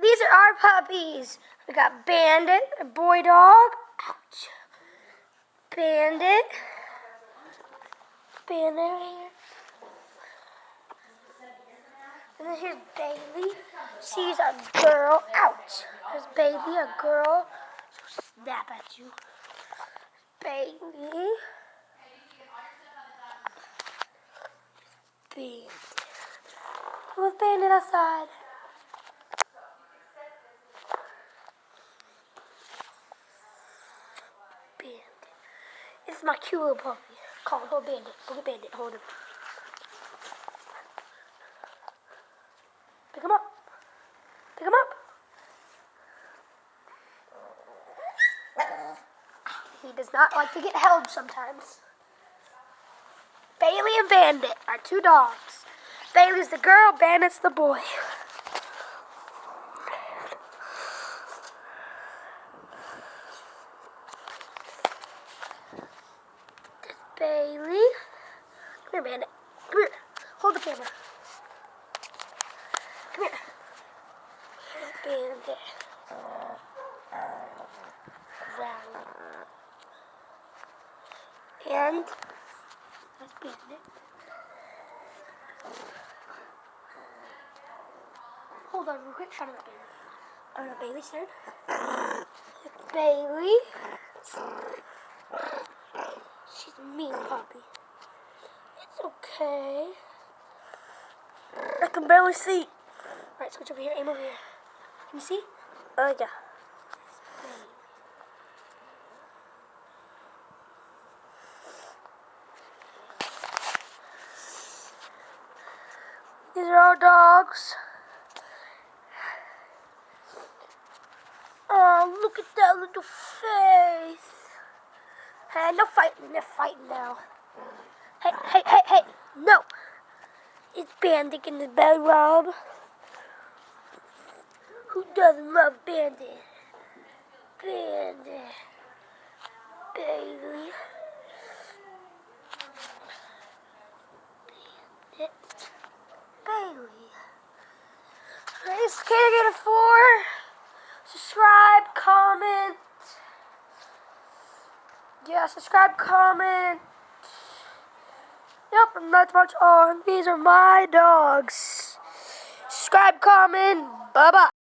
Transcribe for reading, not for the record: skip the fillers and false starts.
These are our puppies. We got Bandit, a boy dog. Ouch. Bandit. Bandit right here. And then here's Bailey. She's a girl. Ouch. There's Bailey, a girl. She'll snap at you. Bailey. Bandit. Who's Bandit outside? Bandit. This is my cute little puppy. Call him Bandit. Go get Bandit. Hold him. Pick him up. Pick him up. He does not like to get held sometimes. Bailey and Bandit are two dogs. Bailey's the girl, Bandit's the boy. Bailey. Come here, Bandit. Come here. Hold the camera. Come here. Bandit. Wow. And that's Bandit. Hold on real quick. Shut up, Bandit. Oh no, Bailey's turn. Bailey. She's a mean puppy. It's okay. I can barely see. Alright, switch over here. Aim over here. Can you see? Yeah. These are our dogs. Oh, look at that little face. Hey, no fighting. They're fighting now. Hey. No. It's Bandit in the belly rub. Who doesn't love Bandit? Bandit. Bailey. Bandit. Bailey. Alright, this is Canada 4. Subscribe, comment. Yeah, subscribe, comment. Yep, and that's much on. These are my dogs. Subscribe, comment. Bye-bye.